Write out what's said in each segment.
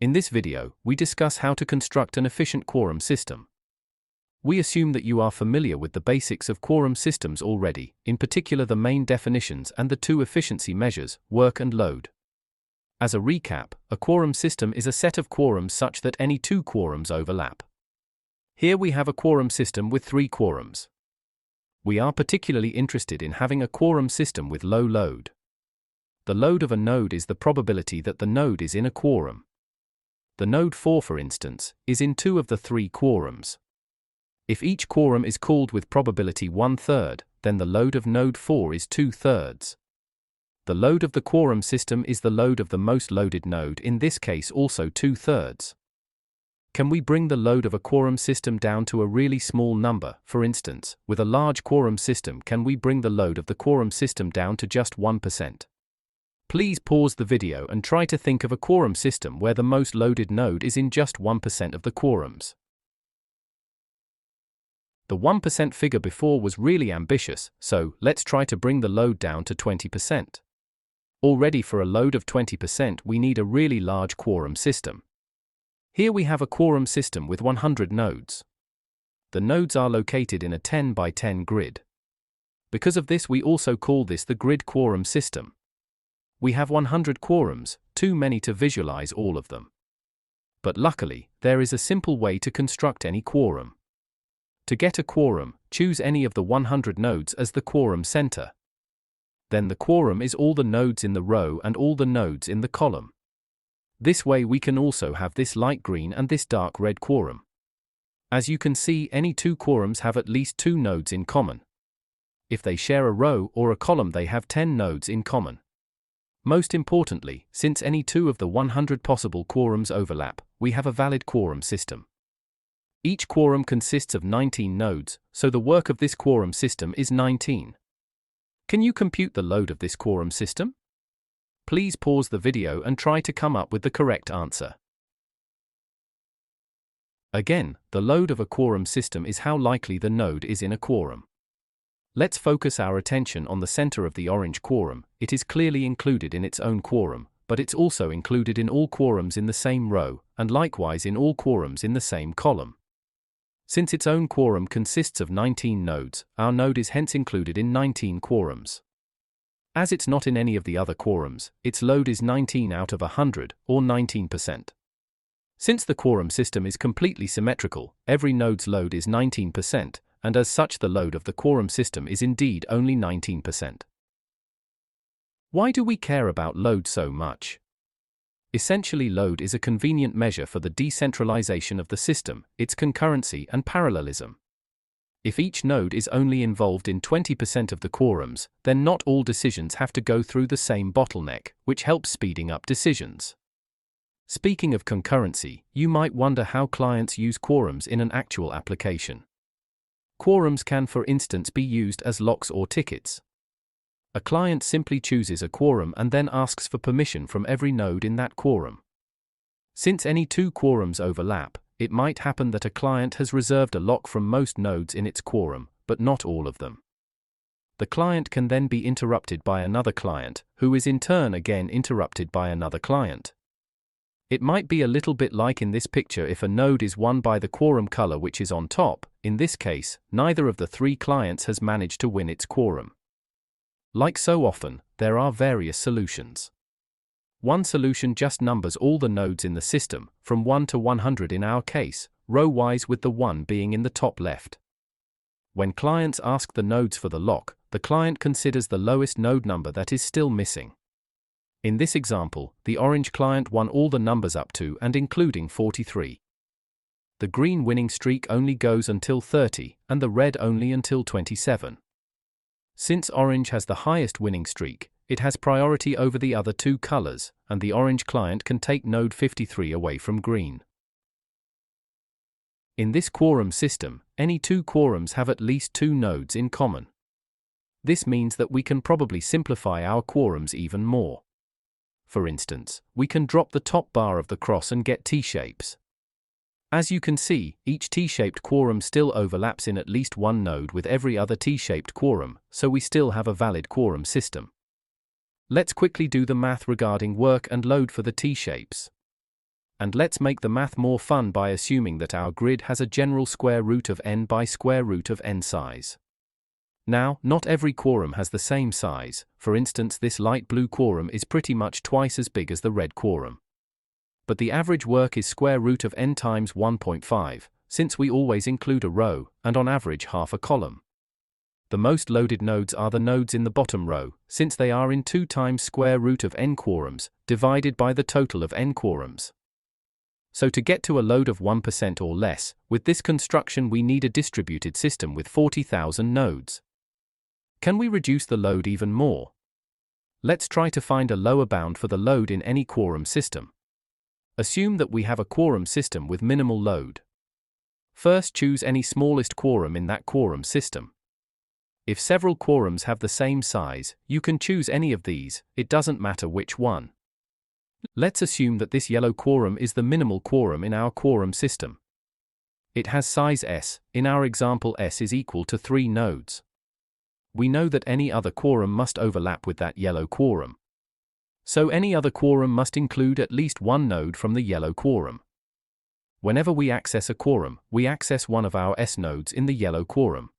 In this video, we discuss how to construct an efficient quorum system. We assume that you are familiar with the basics of quorum systems already, in particular the main definitions and the two efficiency measures, work and load. As a recap, a quorum system is a set of quorums such that any two quorums overlap. Here we have a quorum system with 3 quorums. We are particularly interested in having a quorum system with low load. The load of a node is the probability that the node is in a quorum. The node 4, for instance, is in 2 of the 3 quorums. If each quorum is called with probability 1/3, then the load of node 4 is 2/3. The load of the quorum system is the load of the most loaded node, in this case also 2/3. Can we bring the load of a quorum system down to a really small number? For instance, with a large quorum system, can we bring the load of the quorum system down to just 1%? Please pause the video and try to think of a quorum system where the most loaded node is in just 1% of the quorums. The 1% figure before was really ambitious, so let's try to bring the load down to 20%. Already for a load of 20% we need a really large quorum system. Here we have a quorum system with 100 nodes. The nodes are located in a 10 by 10 grid. Because of this we also call this the grid quorum system. We have 100 quorums, too many to visualize all of them. But luckily, there is a simple way to construct any quorum. To get a quorum, choose any of the 100 nodes as the quorum center. Then the quorum is all the nodes in the row and all the nodes in the column. This way we can also have this light green and this dark red quorum. As you can see, any two quorums have at least 2 nodes in common. If they share a row or a column, they have 10 nodes in common. Most importantly, since any 2 of the 100 possible quorums overlap, we have a valid quorum system. Each quorum consists of 19 nodes, so the work of this quorum system is 19. Can you compute the load of this quorum system? Please pause the video and try to come up with the correct answer. Again, the load of a quorum system is how likely the node is in a quorum. Let's focus our attention on the center of the orange quorum. It is clearly included in its own quorum, but it's also included in all quorums in the same row, and likewise in all quorums in the same column. Since its own quorum consists of 19 nodes, our node is hence included in 19 quorums. As it's not in any of the other quorums, its load is 19 out of 100, or 19%. Since the quorum system is completely symmetrical, every node's load is 19%, and as such the load of the quorum system is indeed only 19%. Why do we care about load so much? Essentially, load is a convenient measure for the decentralization of the system, its concurrency and parallelism. If each node is only involved in 20% of the quorums, then not all decisions have to go through the same bottleneck, which helps speeding up decisions. Speaking of concurrency, you might wonder how clients use quorums in an actual application. Quorums can, for instance, be used as locks or tickets. A client simply chooses a quorum and then asks for permission from every node in that quorum. Since any 2 quorums overlap, it might happen that a client has reserved a lock from most nodes in its quorum, but not all of them. The client can then be interrupted by another client, who is in turn again interrupted by another client. It might be a little bit like in this picture if a node is won by the quorum color which is on top. In this case, neither of the 3 clients has managed to win its quorum. Like so often, there are various solutions. One solution just numbers all the nodes in the system, from 1 to 100 in our case, row-wise, with the 1 being in the top left. When clients ask the nodes for the lock, the client considers the lowest node number that is still missing. In this example, the orange client won all the numbers up to and including 43. The green winning streak only goes until 30, and the red only until 27. Since orange has the highest winning streak, it has priority over the other 2 colors, and the orange client can take node 53 away from green. In this quorum system, any 2 quorums have at least 2 nodes in common. This means that we can probably simplify our quorums even more. For instance, we can drop the top bar of the cross and get T-shapes. As you can see, each T-shaped quorum still overlaps in at least 1 node with every other T-shaped quorum, so we still have a valid quorum system. Let's quickly do the math regarding work and load for the T-shapes. And let's make the math more fun by assuming that our grid has a general square root of n by square root of n size. Now, not every quorum has the same size. For instance, this light blue quorum is pretty much twice as big as the red quorum. But the average work is square root of n times 1.5, since we always include a row, and on average half a column. The most loaded nodes are the nodes in the bottom row, since they are in 2 times square root of n quorums, divided by the total of n quorums. So to get to a load of 1% or less, with this construction we need a distributed system with 40,000 nodes. Can we reduce the load even more? Let's try to find a lower bound for the load in any quorum system. Assume that we have a quorum system with minimal load. First, choose any smallest quorum in that quorum system. If several quorums have the same size, you can choose any of these, it doesn't matter which one. Let's assume that this yellow quorum is the minimal quorum in our quorum system. It has size s, in our example s is equal to 3 nodes. We know that any other quorum must overlap with that yellow quorum. So any other quorum must include at least one node from the yellow quorum. Whenever we access a quorum, we access one of our s nodes in the yellow quorum.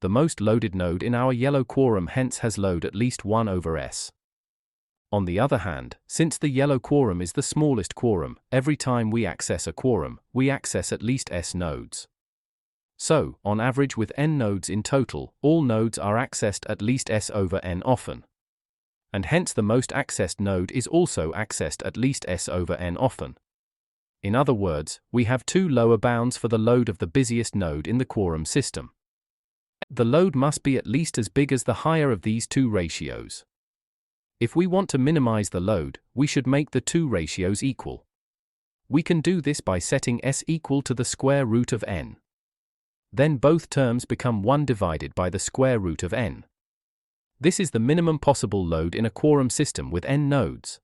The most loaded node in our yellow quorum hence has load at least 1 over s. On the other hand, since the yellow quorum is the smallest quorum, every time we access a quorum, we access at least s nodes. So, on average with n nodes in total, all nodes are accessed at least s over n often. And hence the most accessed node is also accessed at least s over n often. In other words, we have 2 lower bounds for the load of the busiest node in the quorum system. The load must be at least as big as the higher of these 2 ratios. If we want to minimize the load, we should make the 2 ratios equal. We can do this by setting s equal to the square root of n. Then both terms become 1 divided by the square root of n. This is the minimum possible load in a quorum system with n nodes.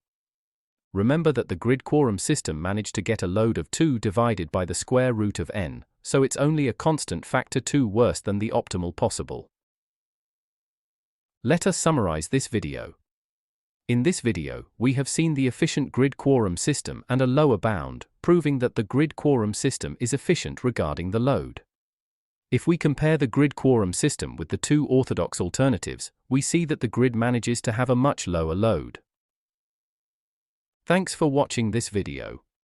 Remember that the grid quorum system managed to get a load of 2 divided by the square root of n, so it's only a constant factor 2 worse than the optimal possible. Let us summarize this video. In this video, we have seen the efficient grid quorum system and a lower bound, proving that the grid quorum system is efficient regarding the load. If we compare the grid quorum system with the 2 orthodox alternatives, we see that the grid manages to have a much lower load. Thanks for watching this video.